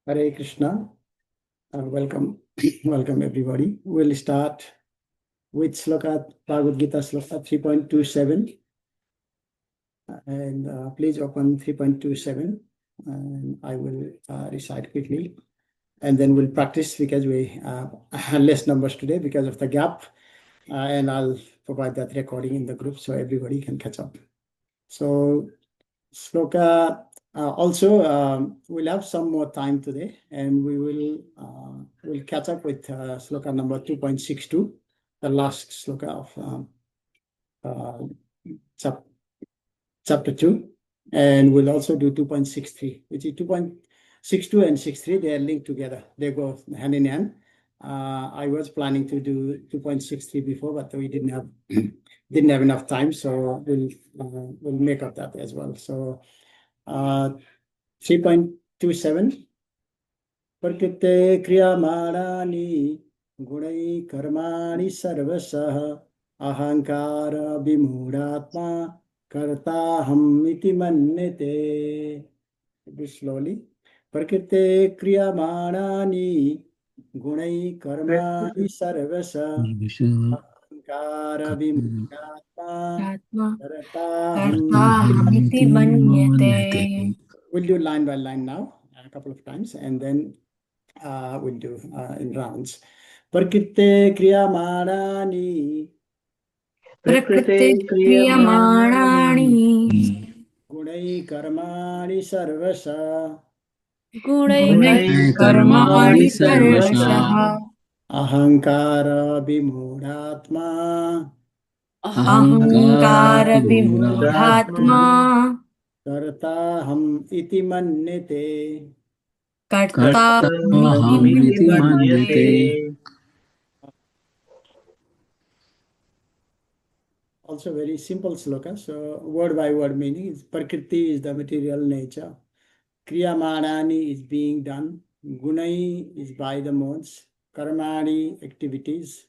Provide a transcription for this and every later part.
Hare Krishna, welcome, welcome everybody. We'll start with Sloka Bhagavad Gita Sloka 3.27, and please open 3.27, and I will recite quickly, and then we'll practice because we have less numbers today because of the gap, and I'll provide that recording in the group so everybody can catch up. So Sloka, also, we'll have some more time today, and we'll catch up with Sloka number 2.62, the last Sloka of chapter 2, and we'll also do 2.63, which is 2.62 and 63. They are linked together. They go hand in hand. I was planning to do 2.63 before, but we didn't have enough time, so we'll make up that as well. So 3.27 Prakrite kriyamarani gunai karmani sarvasah ahankara vimudatma kartaham iti mannete. A bit slowly. Prakrite kriyamarani gunai karmani sarvasah ahankara vimudatma kartaham iti mannete. We'll do line by line now, a couple of times, and then we'll do in rounds. Prakrite kriyamarani Prakrite kriyamani gunai karmani sarvasa gunai karmani sarvasah ahankara vimudatma ahankara vimudatma kartaham iti mannete. kartaham iti manyate. Also very simple sloka. So word by word meaning is Prakriti is the material nature. Kriyamarani is being done. Gunai is by the modes. Karmani activities.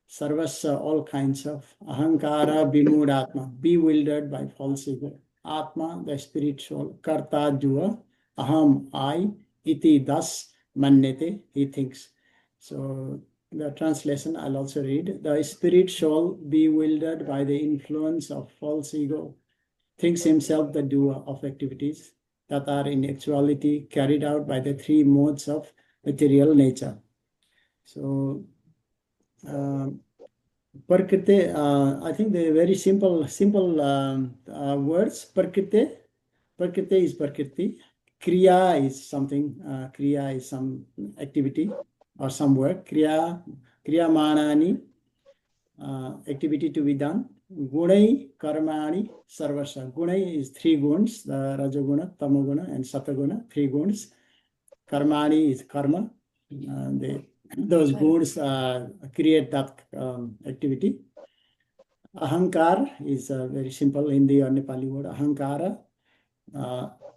Sarvasya all kinds of. Ahankara bimudatma bewildered by false ego. Atma the spiritual. Karta doer. Aham I. Iti thus. Mannete he thinks. So the translation I'll also read. The spirit soul bewildered by the influence of false ego thinks himself the doer of activities that are in actuality carried out by the three modes of material nature. So Prakriti, I think they're very simple words. Prakriti is Prakriti. Kriya is something, Kriya is some activity or some work. Kriya manani, activity to be done. Gunai karmani sarvasya. Gunai is three guns, the Rajaguna, Tamaguna, and Sataguna, three guns. Karmani is karma. Those guns create that activity. Ahankar is a very simple Hindi or Nepali word. Ahankara.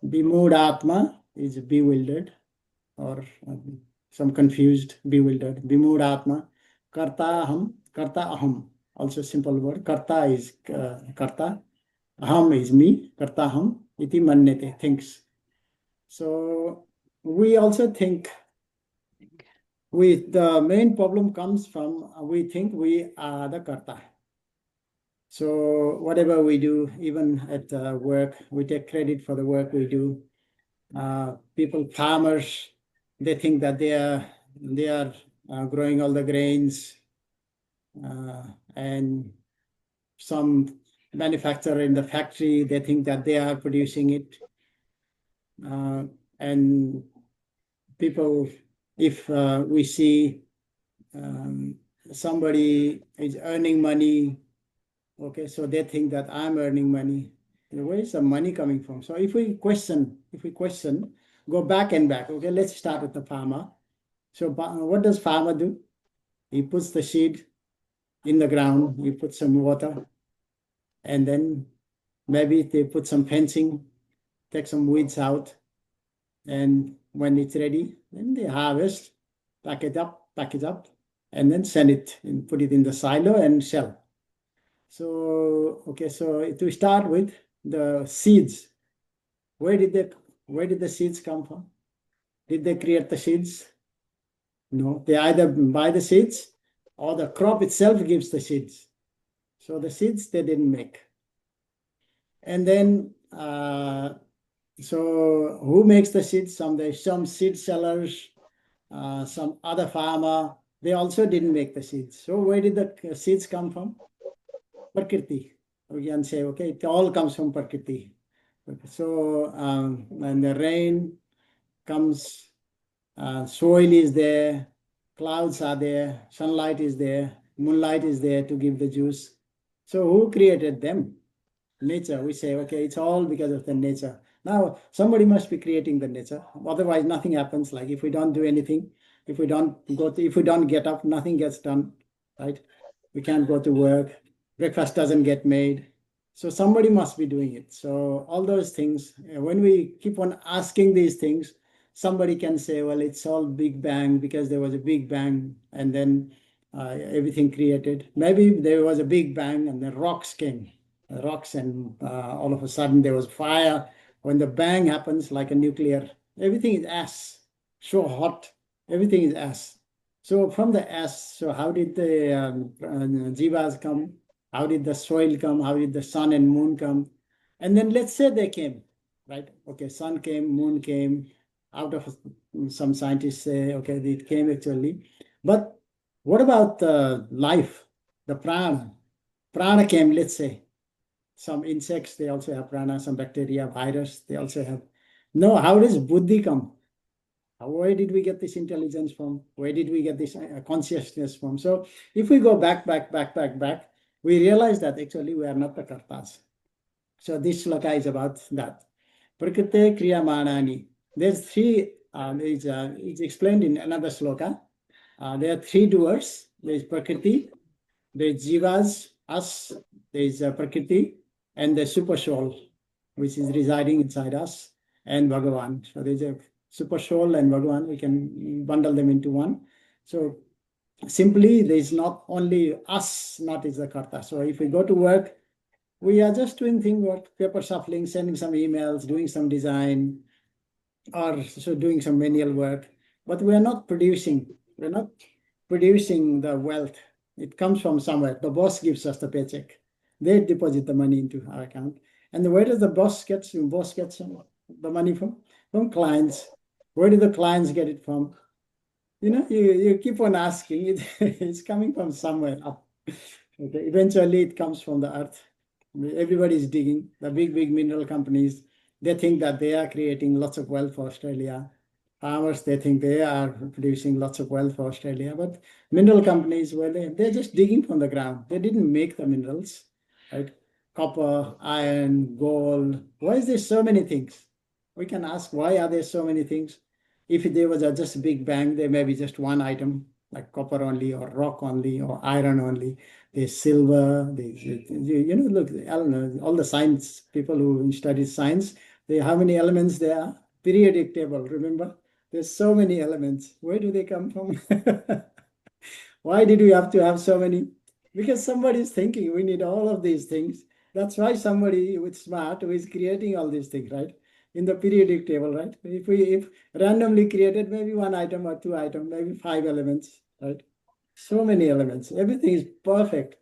Vimudatma is bewildered or some confused, bewildered. Vimudatma. Karta aham. Also simple word. Karta is karta. Aham is me. Karta aham. Iti mannete, thinks. So we also think. The main problem comes from we think we are the karta. So whatever we do, even at work, we take credit for the work we do. Farmers, they think that they are growing all the grains, and some manufacturer in the factory, they think that they are producing it, and people, if we see somebody is earning money, okay, so they think that I'm earning money. Where is the money coming from? So if we question, go back and back. Okay, let's start with the farmer. So what does farmer do? He puts the seed in the ground, he puts some water, and then maybe they put some fencing, take some weeds out, and when it's ready, then they harvest, pack it up, and then send it and put it in the silo and sell. So, okay, so to start with the seeds, where did the seeds come from? Did they create the seeds? No. They either buy the seeds or the crop itself gives the seeds. So the seeds they didn't make. And then, so who makes the seeds? Some seed sellers, some other farmer, they also didn't make the seeds. So where did the seeds come from? Prakriti. We can say, okay, it all comes from Prakriti. So when the rain comes, soil is there, clouds are there, sunlight is there, moonlight is there to give the juice. So who created them? Nature. We say, okay, it's all because of the nature. Now somebody must be creating the nature. Otherwise, nothing happens. Like if we don't do anything, if we don't get up, nothing gets done, right? We can't go to work. Breakfast doesn't get made. So somebody must be doing it. So all those things, when we keep on asking these things, somebody can say, well, it's all Big Bang because there was a Big Bang and then everything created. Maybe there was a Big Bang and the rocks came, rocks, and all of a sudden there was fire. When the bang happens, like a nuclear, everything is ash, so hot, everything is ash. So from the ash, so how did the jivas come? How did the soil come? How did the sun and moon come? And then let's say they came, right? Okay, sun came, moon came. Out of some scientists say, okay, it came actually. But what about the life, the prana? Prana came, let's say. Some insects, they also have prana, some bacteria, virus, they also have. No, how does buddhi come? Where did we get this intelligence from? Where did we get this consciousness from? So if we go back, we realize that actually we are not the kartas. So this sloka is about that. Prakrite kriya manani. There's three, it's explained in another sloka. There are three doers. There's Prakriti, there's Jivas, us, there's Prakriti, and the super soul, which is residing inside us, and Bhagavan. So there's a super soul and Bhagavan. We can bundle them into one. So simply, there's not only us, not is the karta. So if we go to work, we are just doing things, work, paper shuffling, sending some emails, doing some design, or so doing some manual work, but we are not producing. We're not producing the wealth. It comes from somewhere. The boss gives us the paycheck. They deposit the money into our account. And where does the boss get the money from? From clients. Where do the clients get it from? You keep on asking. It's coming from somewhere up. Okay. Eventually, it comes from the earth. Everybody is digging. The big mineral companies, they think that they are creating lots of wealth for Australia. Farmers, they think they are producing lots of wealth for Australia. But mineral companies, well, they're just digging from the ground. They didn't make the minerals, right? Copper, iron, gold. Why is there so many things? We can ask, why are there so many things? If there was just a big bang, there may be just one item, like copper only, or rock only, or iron only. There's silver. Look, all the science people who study science, how many elements there are? Periodic table, remember? There's so many elements. Where do they come from? Why did we have to have so many? Because somebody is thinking we need all of these things. That's why somebody with smart who is creating all these things, right? In the periodic table, right? If randomly created maybe one item or two items, maybe five elements, right? So many elements. Everything is perfect.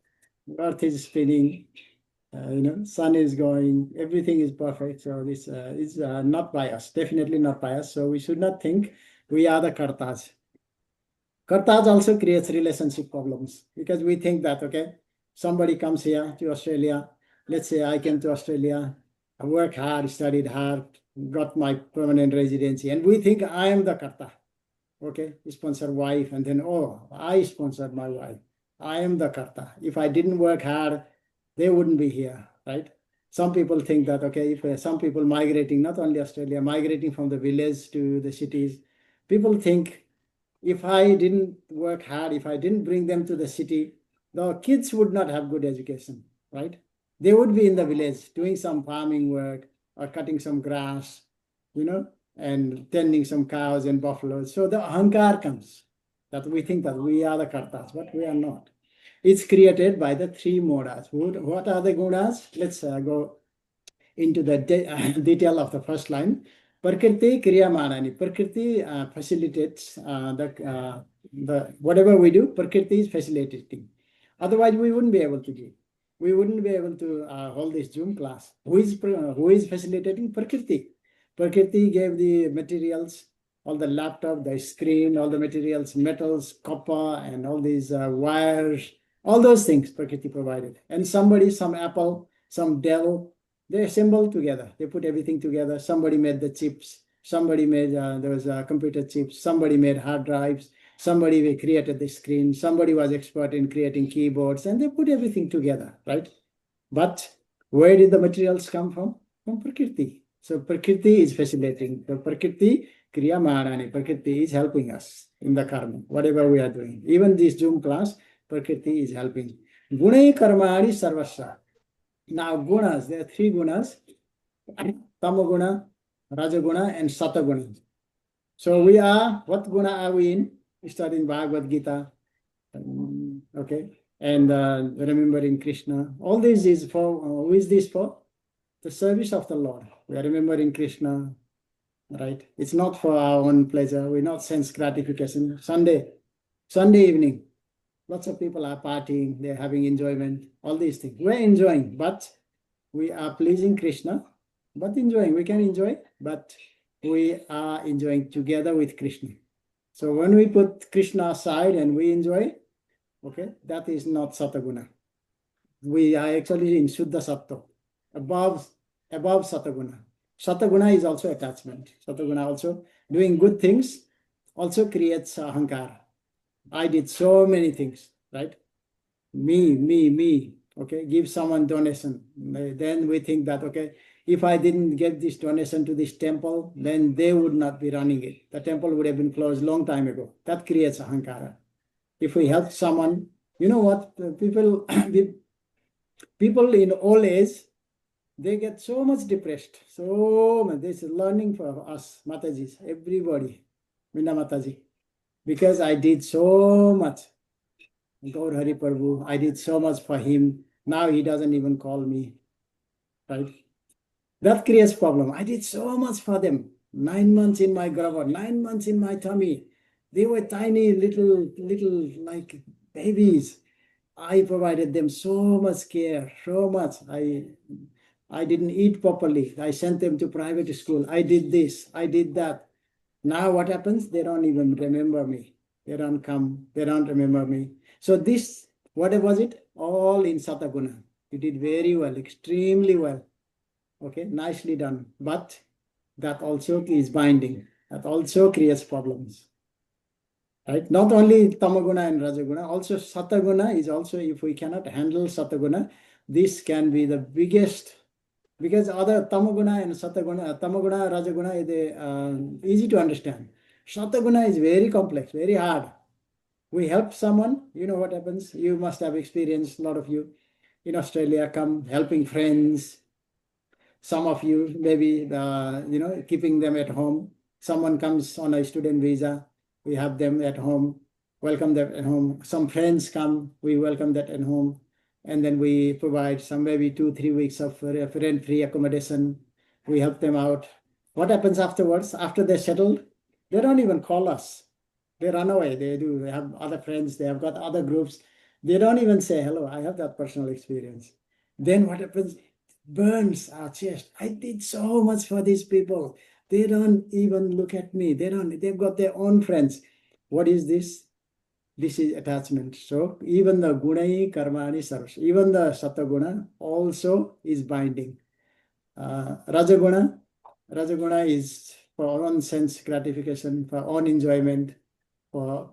Earth is spinning. Sun is going. Everything is perfect. So this is not by us. Definitely not by us. So we should not think we are the kartas. Kartas also creates relationship problems because we think that, okay, somebody comes here to Australia. Let's say I came to Australia, I worked hard, studied hard, got my permanent residency, and we think I am the karta. Okay, sponsor wife, and then, oh, I sponsored my wife. I am the karta. If I didn't work hard, they wouldn't be here, right? Some people think that, okay, if some people migrating, not only Australia, migrating from the village to the cities, people think if I didn't work hard, if I didn't bring them to the city, the kids would not have good education, right? They would be in the village doing some farming work or cutting some grass, and tending some cows and buffaloes. So the ahankar comes that we think that we are the kartas, but we are not. It's created by the three modas. What are the gunas? Let's go into the detail of the first line. Prakriti Kriya Manani. Prakriti facilitates the whatever we do, Prakriti is facilitating. Otherwise, we wouldn't be able to do. We wouldn't be able to hold this Zoom class. Who is facilitating? Prakriti. Prakriti gave the materials, all the laptop, the screen, all the materials, metals, copper, and all these wires, all those things Prakriti provided. And somebody, some Apple, some Dell, they assembled together. They put everything together. Somebody made the chips. Somebody made those computer chips. Somebody made hard drives. Somebody created the screen. Somebody was expert in creating keyboards, and they put everything together, right? But where did the materials come from? From Prakriti. So Prakriti is facilitating. The Prakriti Kriya Maharani. Prakriti is helping us in the karma, whatever we are doing. Even this Zoom class, Prakriti is helping. Gunai Karmani Sarvasya. Now, gunas, there are three gunas, tamaguna, rajaguna, and sataguna. So we are, what guna are we in? Studying Bhagavad Gita, okay, and remembering Krishna. All this is for, who is this for? The service of the Lord. We are remembering Krishna, right? It's not for our own pleasure. We're not sense gratification. Sunday evening, lots of people are partying, they're having enjoyment, all these things. We're enjoying, but we are pleasing Krishna, but enjoying. We can enjoy, but we are enjoying together with Krishna. So when we put Krishna aside and we enjoy, okay, that is not Sataguna. We are actually in Shuddha Sattva, above Sataguna. Sataguna is also attachment. Sataguna also doing good things also creates ahankara. I did so many things, right? Me. Okay, give someone donation. Then we think that, okay, if I didn't get this donation to this temple, then they would not be running it. The temple would have been closed long time ago. That creates ahankara. If we help someone, you know what? People in old age, they get so much depressed. So much. This is learning for us, Matajis, everybody, Minna Mataji. Because I did so much. Gaur Hari Prabhu, I did so much for him. Now he doesn't even call me, right? That creates problem. I did so much for them. 9 months in my grava, 9 months in my tummy. They were tiny little like babies. I provided them so much care, so much. I didn't eat properly. I sent them to private school. I did this, I did that. Now what happens? They don't even remember me. They don't come. They don't remember me. So this, what was it? All in Sataguna. You did very well, extremely well. Okay, nicely done. But that also is binding. That also creates problems. Right? Not only Tamaguna and Rajaguna, also Sataguna is also, if we cannot handle Sataguna, this can be the biggest, because other Tamaguna and Sataguna, Tamaguna, Rajaguna, they easy to understand. Sataguna is very complex, very hard. We help someone, you know what happens? You must have experienced, a lot of you in Australia come helping friends. Some of you maybe, keeping them at home. Someone comes on a student visa, we have them at home, welcome them at home. Some friends come, we welcome that at home. And then we provide some maybe 2-3 weeks of rent-free accommodation. We help them out. What happens afterwards? After they're settled, they don't even call us. They run away. They have other friends. They have got other groups. They don't even say hello. I have that personal experience. Then what happens? Burns our chest. I did so much for these people. They don't even look at me. They've got their own friends. What is this? This is attachment. So even the gunai karmani sarvas, even the sataguna also is binding. Rajaguna is for own sense gratification, for own enjoyment, for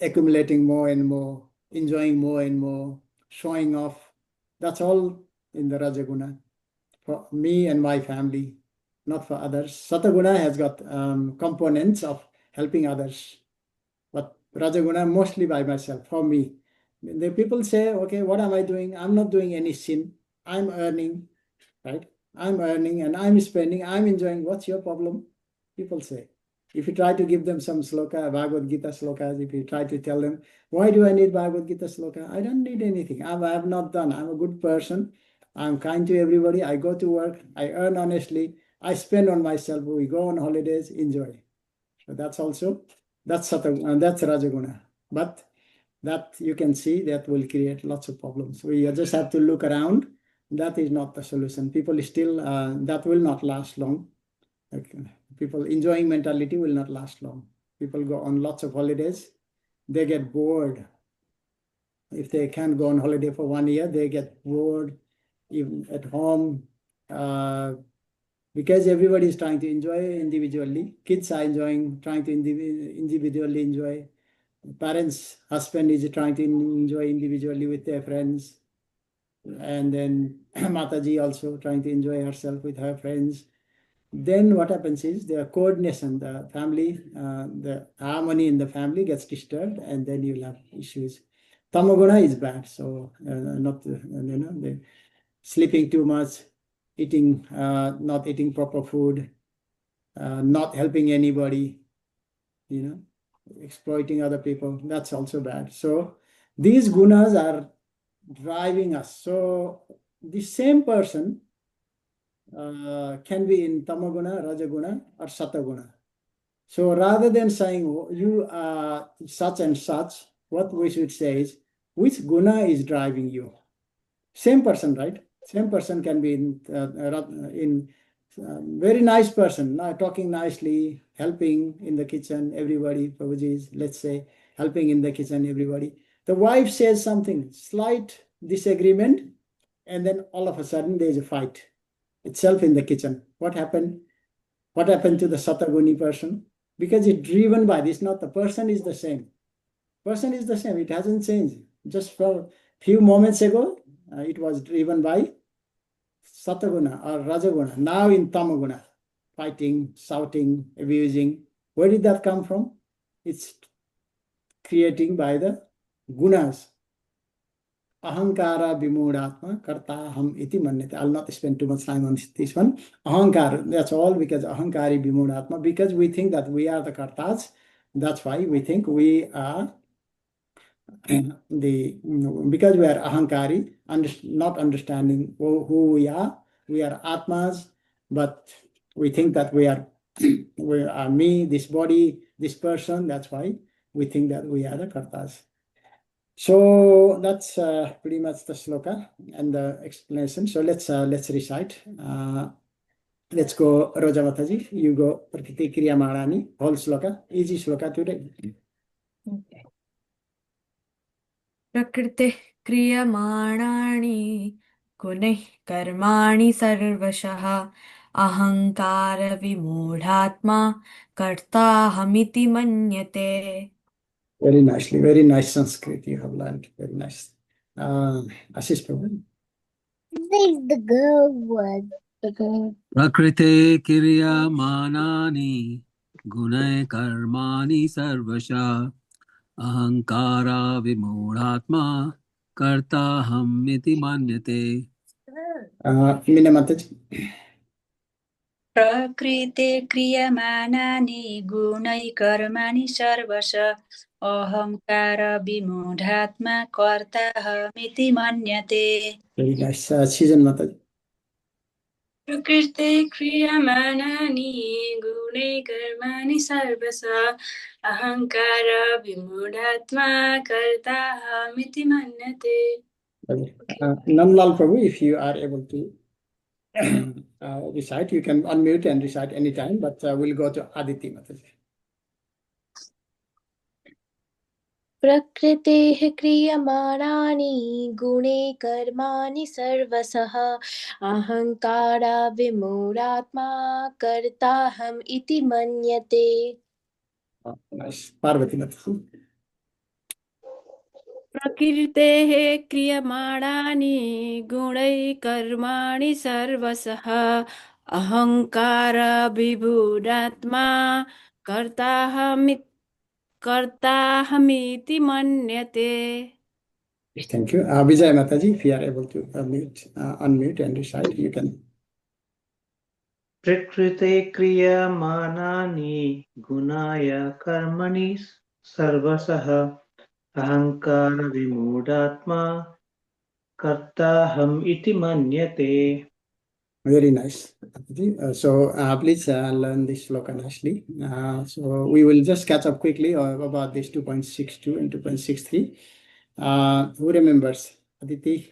accumulating more and more, enjoying more and more, showing off. That's all in the Rajaguna. For me and my family, not for others. Sataguna has got components of helping others, but Rajaguna mostly by myself, for me. The people say, okay, what am I doing? I'm not doing any sin. I'm earning, right? I'm earning and I'm spending, I'm enjoying. What's your problem? People say. If you try to give them some sloka, Bhagavad Gita slokas, if you try to tell them, why do I need Bhagavad Gita sloka? I don't need anything. I have not done. I'm a good person. I'm kind to everybody. I go to work. I earn honestly. I spend on myself. We go on holidays, enjoy. So that's that's Rajaguna. But that you can see that will create lots of problems. We just have to look around. That is not the solution. People still, that will not last long. Like, people enjoying mentality will not last long. People go on lots of holidays. They get bored. If they can't go on holiday for 1 year, they get bored even at home. Because everybody is trying to enjoy individually. Kids are enjoying, trying to individually enjoy. Parents, husband is trying to enjoy individually with their friends. And then Mataji also trying to enjoy herself with her friends. Then what happens is the coordination, the family, the harmony in the family gets disturbed, and then you'll have issues. Tamaguna is bad, so not the sleeping too much, eating, not eating proper food, not helping anybody, exploiting other people. That's also bad. So these gunas are driving us. So the same person can be in tamaguna, rajaguna, or sataguna. So rather than saying, "Oh, you are such and such," what we should say is, which guna is driving you? Same person, right? Same person can be in very nice person, talking nicely, helping in the kitchen, everybody, Prabhuji, let's say, helping in the kitchen, everybody. The wife says something, slight disagreement, and then all of a sudden there is a fight itself in the kitchen. What happened? What happened to the Sataguni person? Because it's driven by this, not the person is the same. Person is the same, it hasn't changed. Just for few moments ago, it was driven by Sataguna or Rajaguna. Now in Tamaguna, fighting, shouting, abusing. Where did that come from? It's creating by the gunas. Ahankara Bimudatma Karta Ham Iti Manyate. I'll not spend too much time on this one. Ahankar, that's all because Ahankari Bimudatma, because we think that we are the Kartas. That's why we think we are because we are Ahankari, not understanding who we are Atmas, but we think that we are me, this body, this person. That's why we think that we are the Kartas. So that's pretty much the sloka and the explanation. So let's recite. Let's go, Roja Mataji. You go, Prakriti Kriya Marani, whole sloka, easy sloka today. Okay. प्रकृतिः क्रियमाणानि गुणैः कर्माणि सर्वशः अहङ्कारविमूढात्मा कर्ताहमिति मन्यते. Very nicely, very nice Sanskrit you have learned. Very nice. Ashish Prabhu. This is the girl word. प्रकृते क्रियमाणानि गुणैः कर्माणि सर्वशः अहङ्कारा विमूढात्मा कर्ताहमिति मन्यते. Meena Mataji. प्रकृते क्रियमाणानि गुणैः कर्माणि सर्वश अहङ्कार विमूढात्मा कर्ताहमिति मन्यते. Very nice. Season Mataji. प्रकृते क्रियमाणानि गुणैः कर्माणि सर्वश अहङ्कार विमूढात्मा कर्ताहमिति मन्यते. Namlal Prabhu, if you are able to recite, you can unmute and recite anytime, but we'll go to Aditi Mataji. प्रकृतेः क्रियमाणानि गुणे कर्माणि सर्वशः अहङ्काराविमूढात्मा कर्ताहम् इति मन्यते. Nice. Parvati Mataji. प्रकृतेः क्रियमाणानि गुणैः कर्माणि सर्वशः अहङ्कारविभूडात्मा कर्ताहमिति मन्यते. Thank you. Vijay Mataji, if you are able to unmute and recite, you can. प्रकृते क्रियमाणानि गुणाय कर्मणि सर्वशः अहङ्कारविमूढात्मा कर्ताहम् इति मन्यते. Very nice. So please learn this sloka nicely. So we will just catch up quickly about this 2.62 and 2.63. Who remembers? Aditi,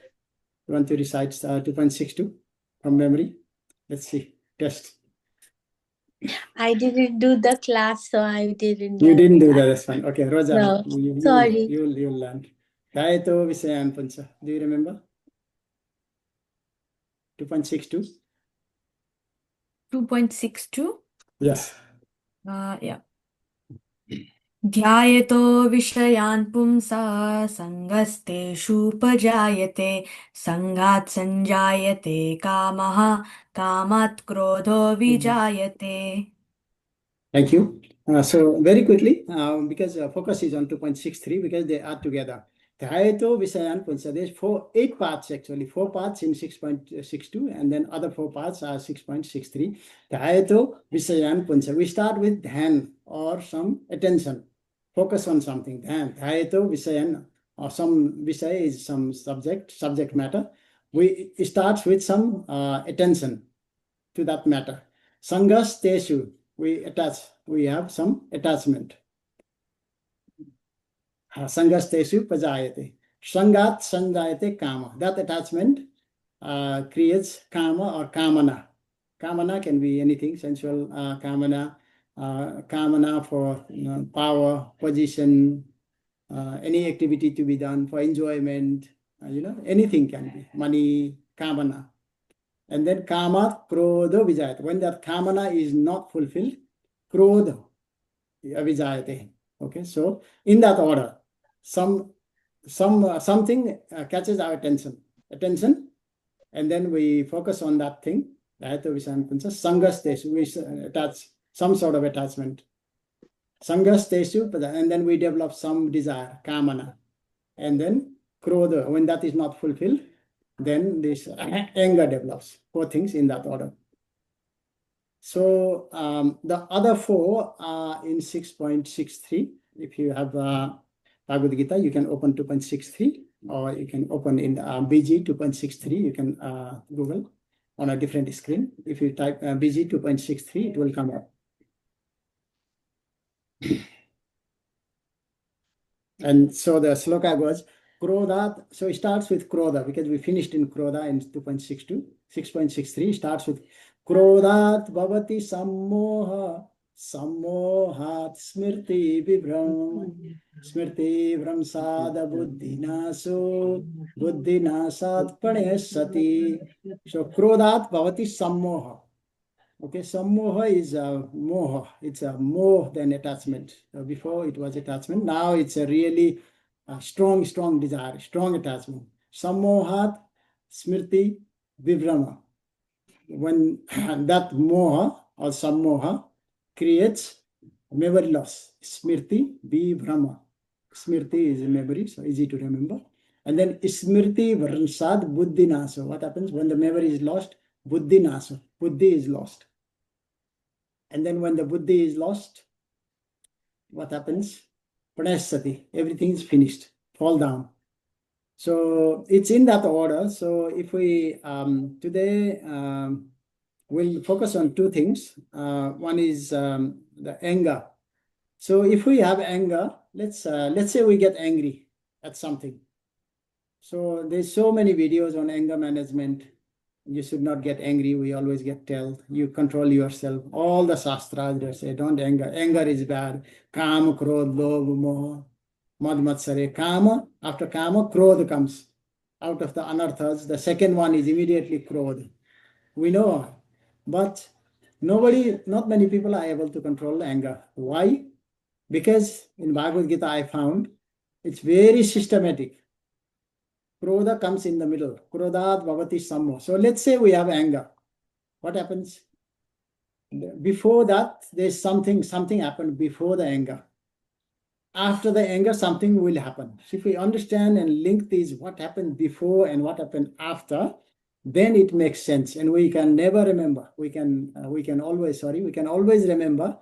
you want to recite 2.62 from memory? Let's see. Test. I didn't do the class, so I didn't You learn didn't do that. that. That's fine. Okay, Roja, No, sorry. you'll learn. Dayato Visayan Pancha. Do you remember? 2.62? 2.62? Yes. Yeah. ध्यायतो विषयान् पुंसा सङ्गस्तेषूपजायते सङ्गात् सञ्जायते कामः कामात् क्रोधो विजायते. Thank you. So very quickly, because focus is on 2.63 because they are together. Dhayato Visayan Punsa. There's 8 parts actually, 4 parts in 6.62 and then other 4 parts are 6.63. Dhayato Visayan Punsa. We start with dhyan or some attention. Focus on something. Dhayato Visayan or some Visaya is some subject matter. It starts with some attention to that matter. Sangas Teshu. We have some attachment. Sangasteshu pajayate. Sangat sanjayate kama. That attachment creates kama or kamana. Kamana can be anything, sensual kamana, kamana for power, position, any activity to be done for enjoyment, anything can be. Money, kamana. And then kama, krodha, vijayate. When that kamana is not fulfilled, krodha, vijayate. Okay, so in that order, something catches our attention, and then we focus on that thing. Sangasteshu, we attach some sort of attachment. Sangasteshu, and then we develop some desire, kamana, and then krodha. When that is not fulfilled, then this anger develops. 4 things in that order. So the other 4 are in 6.63. If you have Bhagavad Gita, you can open 2.63 or you can open in BG 2.63. You can Google on a different screen. If you type BG 2.63, it will come up. And so the sloka goes, Krodha. So it starts with Krodha because we finished in Krodha in 2.62. 6.63 starts with Krodhat bhavati sammoha sammohat smrti vramsada buddhinaso buddhinasat pranayasati. So Krodhat bhavati sammoha. Okay, sammoha is moha. It's a more than attachment. Before it was attachment. Now it's a really strong desire, strong attachment. Sammohat smrti vibrama. When that moha or sammoha creates memory loss, smrti vibrama. Smrti is a memory, so easy to remember. And then smrti vransad buddhi naso. What happens when the memory is lost? Buddhi naso. Buddhi is lost. And then when the buddhi is lost, what happens? Pranayasati. Everything is finished. Fall down. So it's in that order. So if we today we'll focus on 2 things. One is the anger. So if we have anger, let's say we get angry at something. So there's so many videos on anger management. You should not get angry. We always get told you control yourself. All the shastras they say don't anger. Anger is bad. Kama, krodh, lobh, moha, mad, matsare. Kama, after kama, krodh comes. Out of the anarthas, the second one is immediately krodh. We know, but not many people are able to control anger. Why? Because in Bhagavad Gita I found it's very systematic. Krodha comes in the middle. Krodhat bhavati sammo. So let's say we have anger. What happens? Before that, there's something happened before the anger. After the anger, something will happen. So if we understand and link these, what happened before and what happened after, then it makes sense. And we can never remember. We can always remember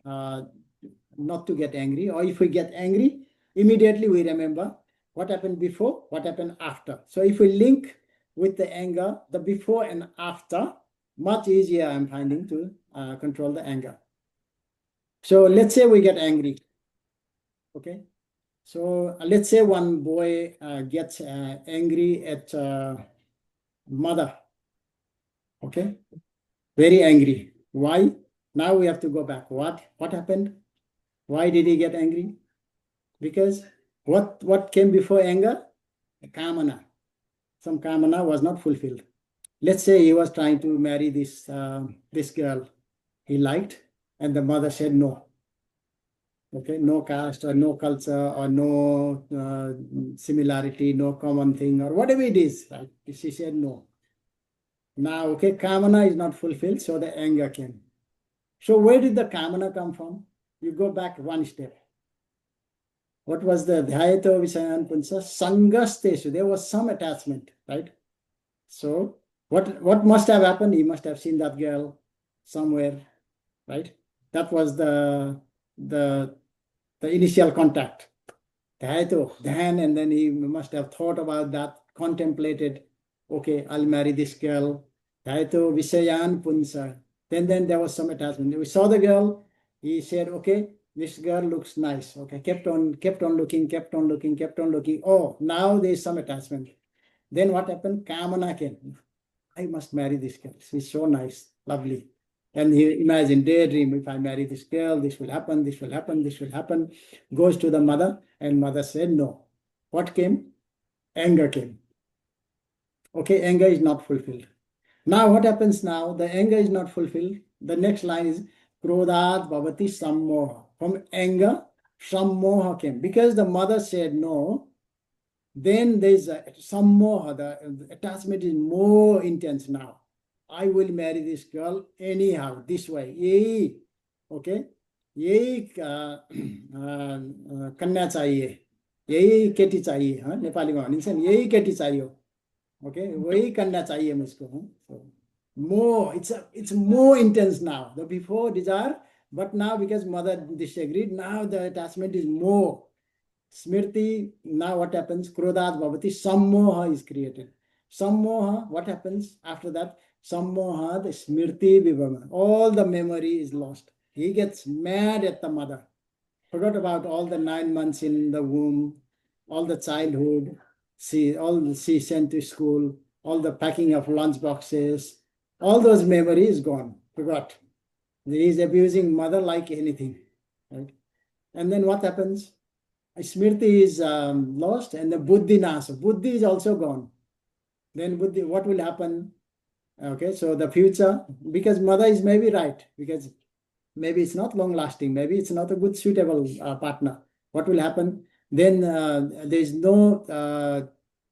not to get angry. Or if we get angry, immediately we remember what happened before, what happened after. So if we link with the anger, the before and after, much easier I'm finding to control the anger. So let's say we get angry. Okay. So let's say one boy gets angry at mother. Okay. Very angry. Why? Now we have to go back. What happened? Why did he get angry? Because what came before anger? A kamana. Some kamana was not fulfilled. Let's say he was trying to marry this girl he liked, and the mother said no. Okay, no caste or no culture or no similarity, no common thing or whatever it is. Right? She said no. Now, okay, kamana is not fulfilled, so the anger came. So where did the kamana come from? You go back one step. What was the dhyato visayan punsa? Sangasteshu. There was some attachment, right? So what must have happened? He must have seen that girl somewhere, right? That was the initial contact. Then, and then he must have thought about that, contemplated, okay, I'll marry this girl. Dhaito visayan punsa. Then there was some attachment. We saw the girl, he said, okay, this girl looks nice. Okay, kept on looking. Oh, now there's some attachment. Then what happened? Kamana came. I must marry this girl. She's so nice, lovely. And he imagined, daydream, if I marry this girl, this will happen. Goes to the mother, and mother said no. What came? Anger came. Okay, anger is not fulfilled. Now what happens now? The anger is not fulfilled. The next line is Krodhat Bhavati Sammoha. From anger, Sammoha came. Because the mother said no, then there's Sammoha. The attachment is more intense now. I will marry this girl anyhow, this way. Yei, okay? Yei कन्या चाहिए, यही केटी चाहिए, हाँ नेपाली में भनिन्छ नि यही केटी चाहियो, okay? वही कन्या चाहिए मुझको, हाँ? So more, it's more intense now. The before desire, but now because mother disagreed, now the attachment is more. Smriti, now what happens? Krodhat bhavati, sammoha is created. Sammoha, what happens after that? Sammoha, the smriti vibhama. All the memory is lost. He gets mad at the mother. Forgot about all the 9 months in the womb, all the childhood, she sent to school, all the packing of lunch boxes, all those memories gone, forgot. He is abusing mother like anything, right? And then what happens? Smriti is lost, and the buddhi nasa. Buddhi is also gone. Then buddhi, what will happen? Okay, so the future, because mother is maybe right, because maybe it's not long lasting, maybe it's not a good suitable partner. What will happen? Then there is no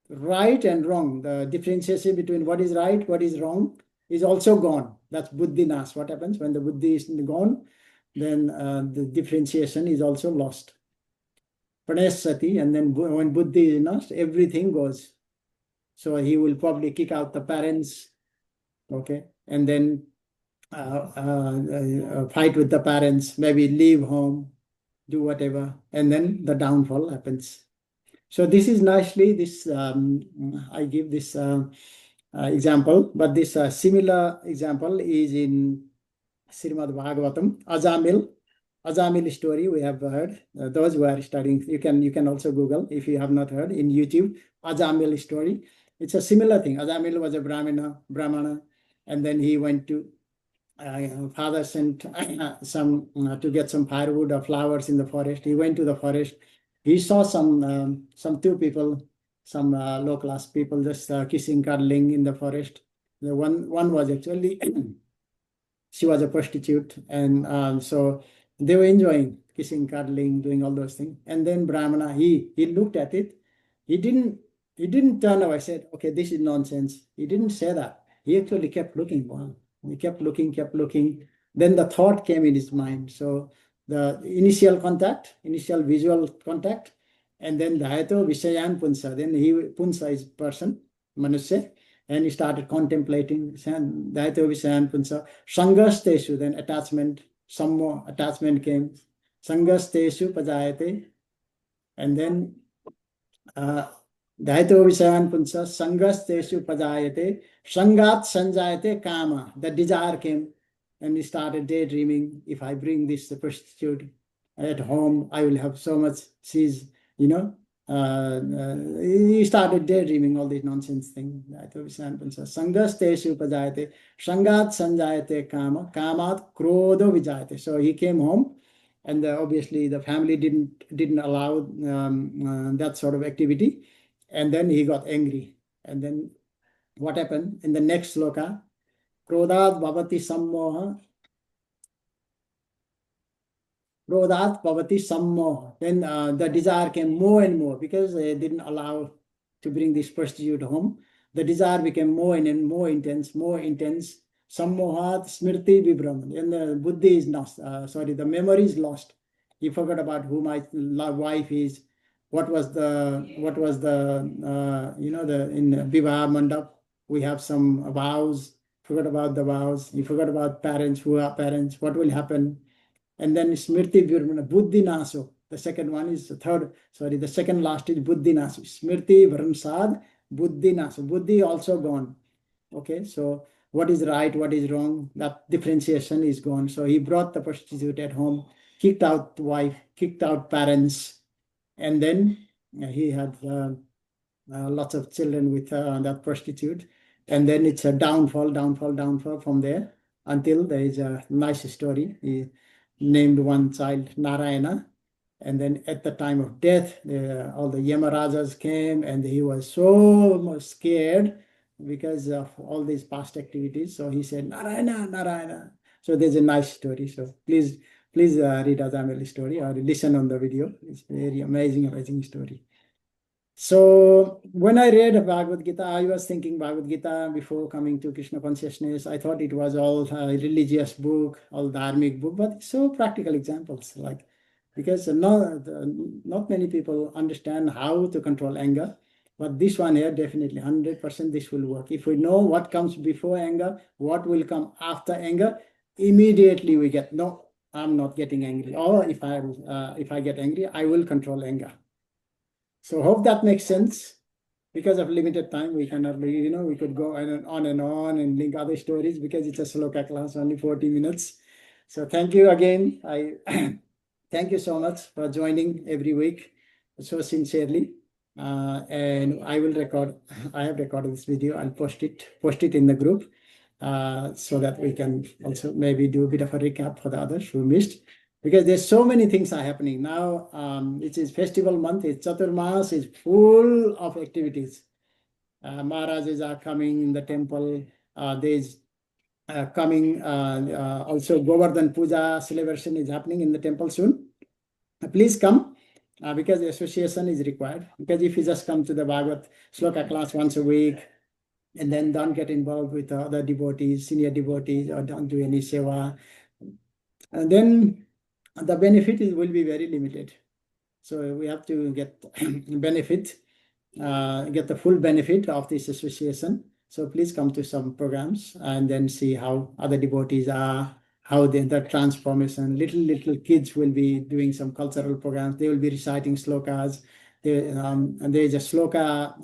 right and wrong. The differentiation between what is right, what is wrong is also gone. That's buddhi nas. What happens when the buddhi is gone? Then the differentiation is also lost. Praneshati, and then when buddhi is lost, everything goes. So he will probably kick out the parents, okay, and then fight with the parents, maybe leave home, do whatever, and then the downfall happens. So this is nicely, this I give this example, but this similar example is in Srimad Bhagavatam, Ajamil story we have heard. Those who are studying, you can also Google if you have not heard in YouTube, Ajamil story. It's a similar thing. Ajamil was a Brahmana, and then he went to father sent some to get some firewood or flowers in the forest. He went to the forest. He saw some two people, some low class people just kissing, cuddling in the forest. The one was actually she was a prostitute, and so they were enjoying kissing, cuddling, doing all those things. And then Brahmana, he looked at it. He didn't turn away. Said, "Okay, this is nonsense." He didn't say that. He actually kept looking. Wow. He kept looking. Then the thought came in his mind. So the initial visual contact, and then dhayato visayan punsa. Then punsa is person, manusya. And he started contemplating Dhaito Visayan Punsa. Sangasteshu, then attachment, some more attachment came. Sangasteshu Pajayate. And then Daito Visayan Punsa, Sangas Teshu Pajayate, Sangat Sanjayate Kama. The desire came and he started daydreaming. If I bring this prostitute at home, I will have so much. She's, you know, he started daydreaming all these nonsense things. Daito Visayan Punsa, Sangas Teshu Pajayate, Sangat Sanjayate Kama, Kamat Krodho Vijayate. So he came home. And obviously the family didn't allow that sort of activity. And then he got angry. And then what happened in the next sloka? Krodhat bhavati sammoha. Krodhat bhavati sammoha. Then the desire came more and more because they didn't allow to bring this prostitute home. The desire became more and more intense, more intense. Sammohat smriti vibram. And the buddhi is lost. The memory is lost. He forgot about who my wife is. What was the in Vivaha Mandap we have some vows. Forgot about the vows. He forgot about parents, who are parents, what will happen. And then Smrti Virmana, Buddhi Naso. The second one is the second last is Buddhi Naso. Smrti Vramsad, Buddhi Naso. Buddhi also gone. Okay, so what is right, what is wrong, that differentiation is gone. So he brought the prostitute at home, kicked out the wife, kicked out parents, and then he had lots of children with that prostitute. And then it's a downfall from there until there is a nice story. He named one child Narayana. And then at the time of death, all the Yamarajas came and he was so much scared because of all these past activities. So he said, Narayana, Narayana. So there's a nice story. So please read Azameli's story or listen on the video. It's very amazing story. So when I read Bhagavad Gita, I was thinking Bhagavad Gita before coming to Krishna consciousness. I thought it was all a religious book, all dharmic book, but so practical examples, like because not many people understand how to control anger. But this one here, definitely 100% this will work. If we know what comes before anger, what will come after anger, immediately we get, no, I'm not getting angry. Or if I get angry, I will control anger. So hope that makes sense. Because of limited time, we cannot, we could go on and link other stories because it's a sloka class, only 40 minutes. So thank you again. I thank you so much for joining every week so sincerely. And I have recorded this video. I'll post it in the group so that we can also maybe do a bit of a recap for the others who missed. Because there's so many things are happening now. It is festival month. It's Chaturmas. Is full of activities. Maharajas are coming in the temple. There's coming also Govardhan Puja celebration is happening in the temple soon. Please come because the association is required. Because if you just come to the Bhagavad Sloka class once a week and then don't get involved with other devotees, senior devotees, or don't do any seva, and then the benefit will be very limited. So we have to get get the full benefit of this association. So please come to some programs and then see how other devotees are, how the transformation. Little kids will be doing some cultural programs. They will be reciting slokas. And there is a sloka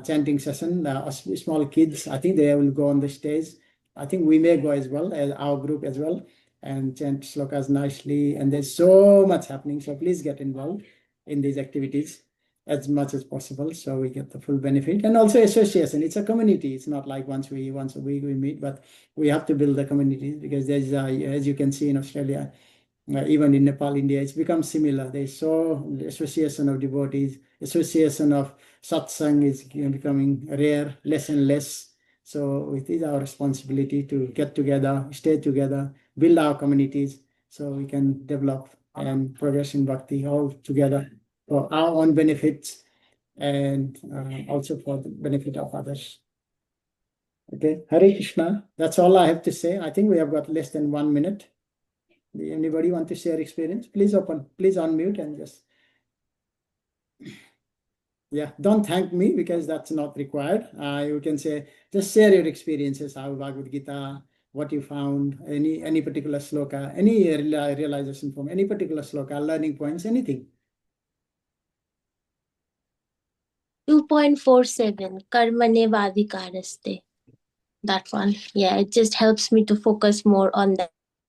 chanting session. Small kids, I think they will go on the stage. I think we may go as well, as our group as well, and chant slokas nicely. And there's so much happening. So please get involved in these activities as much as possible so we get the full benefit. And also association, it's a community. It's not like once a week we meet, but we have to build the communities because there's as you can see in Australia, even in Nepal, India, it's become similar. There's so association of devotees, association of satsang is becoming rare, less and less. So it is our responsibility to get together, stay together, build our communities so we can develop and progress in bhakti all together for our own benefits and also for the benefit of others. Okay, Hare Krishna. That's all I have to say. I think we have got less than 1 minute. Anybody want to share experience? Please unmute and just, yeah, don't thank me because that's not required. You can say, just share your experiences, how Bhagavad Gita, what you found, any particular sloka, any realization from any particular sloka, learning points, anything. To 2.47 Karmane Vadikaraste. That one. Yeah, it just helps me to focus more on that.